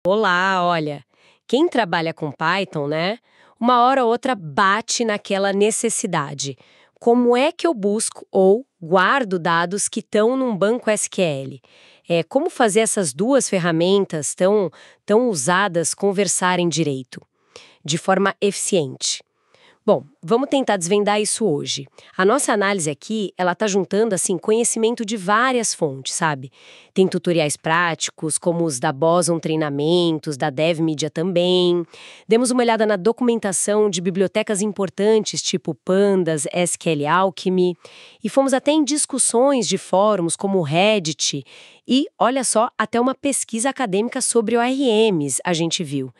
Olá, olha, quem trabalha com Python, né? Uma hora ou outra bate naquela necessidade. Como é que eu busco ou guardo dados que estão num banco SQL? Como fazer essas duas ferramentas tão usadas conversarem direito, de forma eficiente? Bom, vamos tentar desvendar isso hoje. A nossa análise aqui, ela tá juntando, assim, conhecimento de várias fontes, sabe? Tem tutoriais práticos, como os da Boson Treinamentos, da DevMedia também. Demos uma olhada na documentação de bibliotecas importantes, tipo Pandas, SQL Alchemy. E fomos até em discussões de fóruns, como o Reddit. E, olha só, até uma pesquisa acadêmica sobre ORMs a gente viu.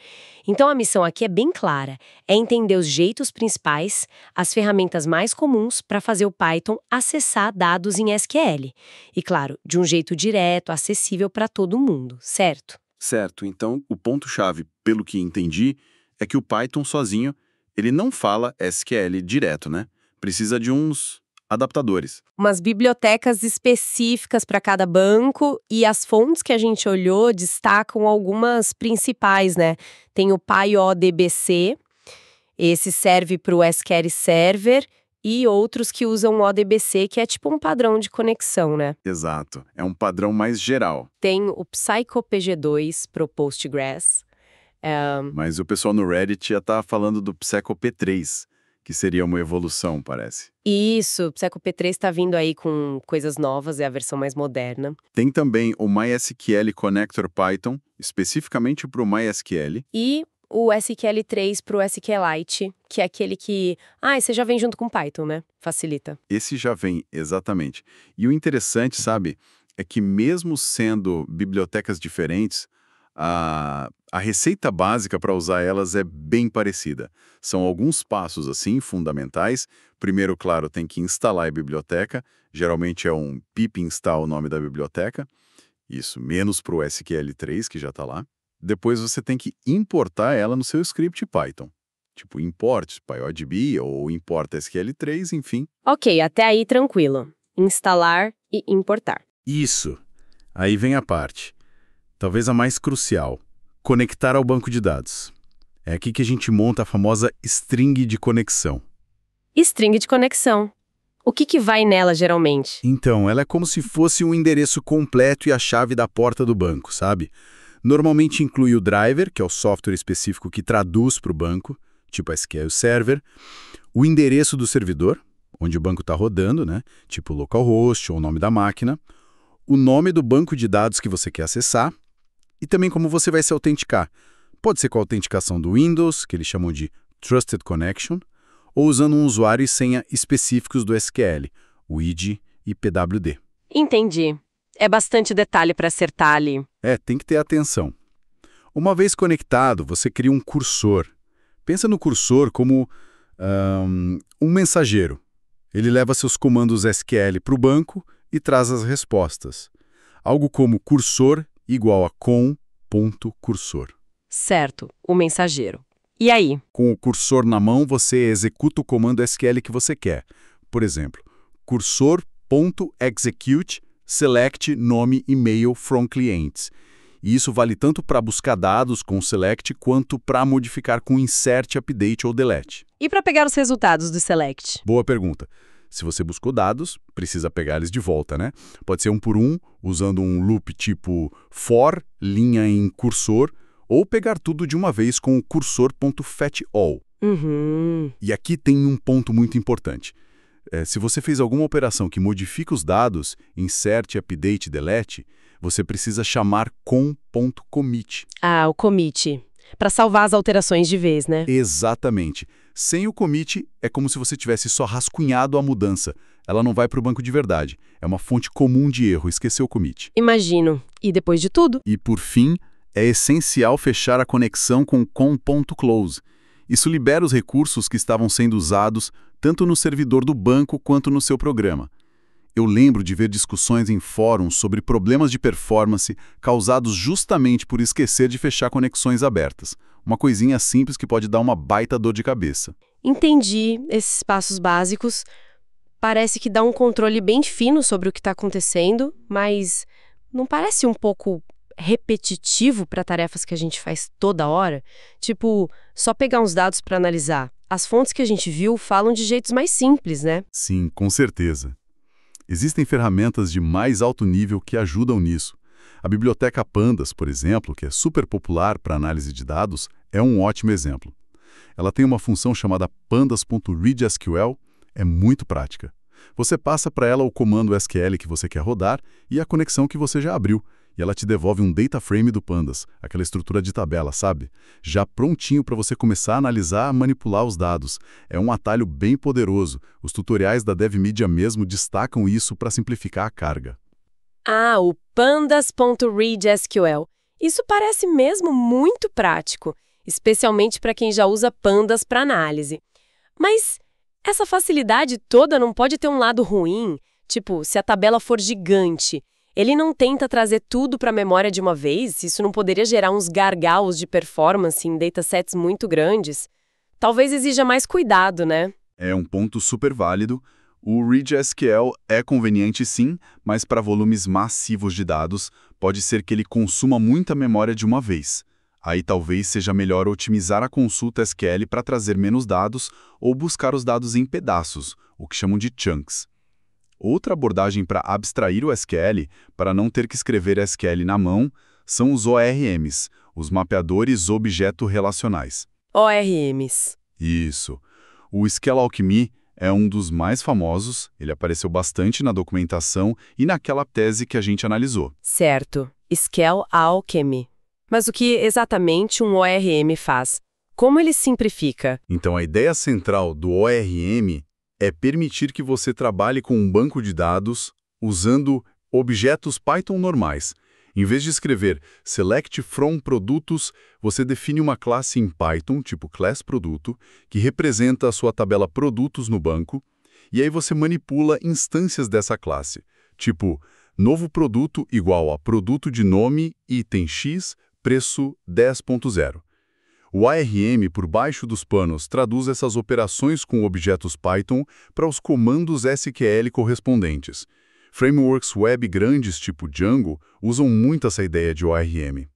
Então a missão aqui é bem clara, é entender os jeitos principais, as ferramentas mais comuns para fazer o Python acessar dados em SQL. E claro, de um jeito direto, acessível para todo mundo, certo? Certo, então o ponto-chave, pelo que entendi, é que o Python sozinho, ele não fala SQL direto, né? Precisa de uns adaptadores. Umas bibliotecas específicas para cada banco e as fontes que a gente olhou destacam algumas principais, né? Tem o PyODBC, esse serve para o SQL Server e outros que usam o ODBC, que é tipo um padrão de conexão, né? Exato, é um padrão mais geral. Tem o PsychoPG2 para o Postgres. Mas o pessoal no Reddit já tá falando do PsychoP3, que seria uma evolução, parece. Isso, o PsychoP3 está vindo aí com coisas novas, é a versão mais moderna. Tem também o MySQL Connector Python, especificamente para o MySQL. E o SQL3 para o SQLite, que é aquele que... você já vem junto com Python, né? Facilita. Esse já vem, exatamente. E o interessante, sabe, é que mesmo sendo bibliotecas diferentes, a receita básica para usar elas é bem parecida. São alguns passos, assim, fundamentais. Primeiro, claro, tem que instalar a biblioteca. Geralmente é um pip install o nome da biblioteca. Isso, menos para o SQL3, que já está lá. Depois você tem que importar ela no seu script Python. Tipo, import PyODB ou importa SQL3, enfim. Ok, até aí tranquilo. Instalar e importar. Isso. Aí vem a parte, talvez a mais crucial, conectar ao banco de dados. É aqui que a gente monta a famosa string de conexão. String de conexão. O que vai nela, geralmente? Então, ela é como se fosse um endereço completo e a chave da porta do banco, sabe? Normalmente inclui o driver, que é o software específico que traduz para o banco, tipo SQL Server, o endereço do servidor, onde o banco está rodando, né? Tipo localhost ou o nome da máquina, o nome do banco de dados que você quer acessar e também como você vai se autenticar. Pode ser com a autenticação do Windows, que eles chamam de Trusted Connection, ou usando um usuário e senha específicos do SQL, o ID e PWD. Entendi. É bastante detalhe para acertar ali. Tem que ter atenção. Uma vez conectado, você cria um cursor. Pensa no cursor como um mensageiro. Ele leva seus comandos SQL para o banco e traz as respostas. Algo como cursor igual a com.cursor. Certo, o mensageiro. E aí? Com o cursor na mão, você executa o comando SQL que você quer. Por exemplo, cursor.execute select nome e-mail from clients. E isso vale tanto para buscar dados com select quanto para modificar com insert, update ou delete. E para pegar os resultados do select? Boa pergunta. Se você buscou dados, precisa pegar eles de volta, né? Pode ser um por um, usando um loop tipo for, linha em cursor, ou pegar tudo de uma vez com o cursor.fetchAll. E aqui tem um ponto muito importante. Se você fez alguma operação que modifica os dados, insert, update, delete, você precisa chamar com.commit. O commit. Para salvar as alterações de vez, né? Exatamente. Sem o commit, é como se você tivesse só rascunhado a mudança. Ela não vai para o banco de verdade. É uma fonte comum de erro, esqueceu o commit. Imagino. E depois de tudo? E por fim, é essencial fechar a conexão com com.close. Isso libera os recursos que estavam sendo usados tanto no servidor do banco quanto no seu programa. Eu lembro de ver discussões em fóruns sobre problemas de performance causados justamente por esquecer de fechar conexões abertas. Uma coisinha simples que pode dar uma baita dor de cabeça. Entendi esses passos básicos. Parece que dá um controle bem fino sobre o que está acontecendo, mas não parece um pouco repetitivo para tarefas que a gente faz toda hora? Tipo, só pegar uns dados para analisar. As fontes que a gente viu falam de jeitos mais simples, né? Sim, com certeza. Existem ferramentas de mais alto nível que ajudam nisso. A biblioteca Pandas, por exemplo, que é super popular para análise de dados, é um ótimo exemplo. Ela tem uma função chamada pandas.readsql, é muito prática. Você passa para ela o comando SQL que você quer rodar e a conexão que você já abriu, e ela te devolve um data frame do Pandas, aquela estrutura de tabela, sabe? Já prontinho para você começar a analisar, manipular os dados. É um atalho bem poderoso. Os tutoriais da DevMedia mesmo destacam isso para simplificar a carga. Ah, o pandas.readsql. Isso parece mesmo muito prático, especialmente para quem já usa Pandas para análise. Mas essa facilidade toda não pode ter um lado ruim? Tipo, se a tabela for gigante, ele não tenta trazer tudo para a memória de uma vez? Isso não poderia gerar uns gargalos de performance em datasets muito grandes? Talvez exija mais cuidado, né? É um ponto super válido. O ReadSQL é conveniente sim, mas para volumes massivos de dados, pode ser que ele consuma muita memória de uma vez. Aí talvez seja melhor otimizar a consulta SQL para trazer menos dados ou buscar os dados em pedaços, o que chamam de chunks. Outra abordagem para abstrair o SQL, para não ter que escrever SQL na mão, são os ORMs, os mapeadores objeto-relacionais. ORMs. Isso. O Scala-Alchemy é um dos mais famosos, ele apareceu bastante na documentação e naquela tese que a gente analisou. Certo. Scala-Alchemy. Mas o que exatamente um ORM faz? Como ele simplifica? Então, a ideia central do ORM é permitir que você trabalhe com um banco de dados usando objetos Python normais. Em vez de escrever select from produtos, você define uma classe em Python, tipo class produto, que representa a sua tabela produtos no banco, e aí você manipula instâncias dessa classe, tipo novo produto igual a produto de nome, item X, preço 10.0. O ARM, por baixo dos panos, traduz essas operações com objetos Python para os comandos SQL correspondentes. Frameworks web grandes, tipo Django, usam muito essa ideia de ORM.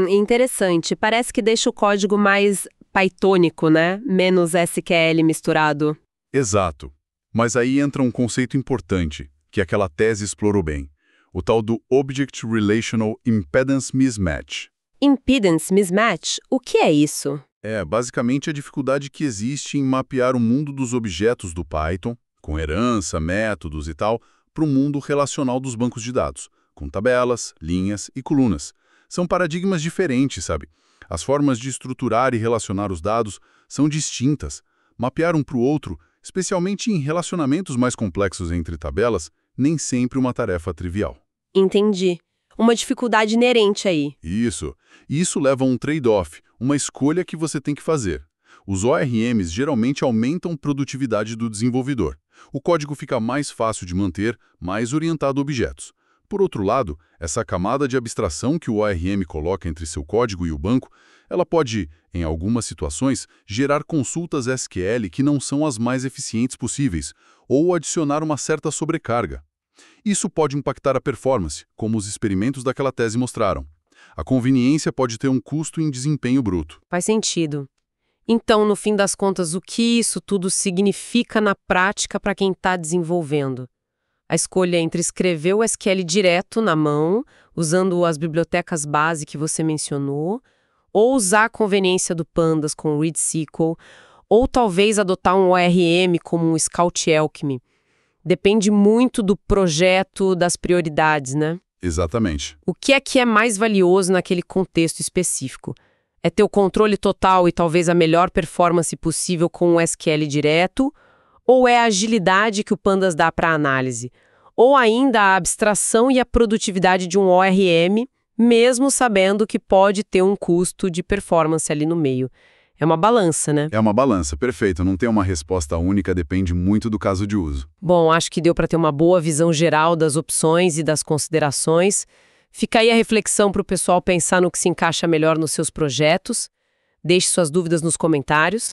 Interessante. Parece que deixa o código mais pythônico, né? Menos SQL misturado. Exato. Mas aí entra um conceito importante, que aquela tese explorou bem. O tal do Object Relational Impedance Mismatch. Impedance mismatch? O que é isso? É, basicamente a dificuldade que existe em mapear o mundo dos objetos do Python, com herança, métodos e tal, para o mundo relacional dos bancos de dados, com tabelas, linhas e colunas. São paradigmas diferentes, sabe? As formas de estruturar e relacionar os dados são distintas. Mapear um para o outro, especialmente em relacionamentos mais complexos entre tabelas, nem sempre uma tarefa trivial. Entendi. Uma dificuldade inerente aí. Isso. E isso leva a um trade-off, uma escolha que você tem que fazer. Os ORMs geralmente aumentam a produtividade do desenvolvedor. O código fica mais fácil de manter, mais orientado a objetos. Por outro lado, essa camada de abstração que o ORM coloca entre seu código e o banco, ela pode, em algumas situações, gerar consultas SQL que não são as mais eficientes possíveis, ou adicionar uma certa sobrecarga. Isso pode impactar a performance, como os experimentos daquela tese mostraram. A conveniência pode ter um custo em desempenho bruto. Faz sentido. Então, no fim das contas, o que isso tudo significa na prática para quem está desenvolvendo? A escolha entre escrever o SQL direto na mão, usando as bibliotecas base que você mencionou, ou usar a conveniência do Pandas com o ReadSQL, ou talvez adotar um ORM como um Scala-Alchemy. Depende muito do projeto, das prioridades, né? Exatamente. O que é mais valioso naquele contexto específico? É ter o controle total e talvez a melhor performance possível com o SQL direto? Ou é a agilidade que o Pandas dá para a análise? Ou ainda a abstração e a produtividade de um ORM, mesmo sabendo que pode ter um custo de performance ali no meio? É uma balança, né? É uma balança, perfeito. Não tem uma resposta única, depende muito do caso de uso. Bom, acho que deu para ter uma boa visão geral das opções e das considerações. Fica aí a reflexão para o pessoal pensar no que se encaixa melhor nos seus projetos. Deixe suas dúvidas nos comentários.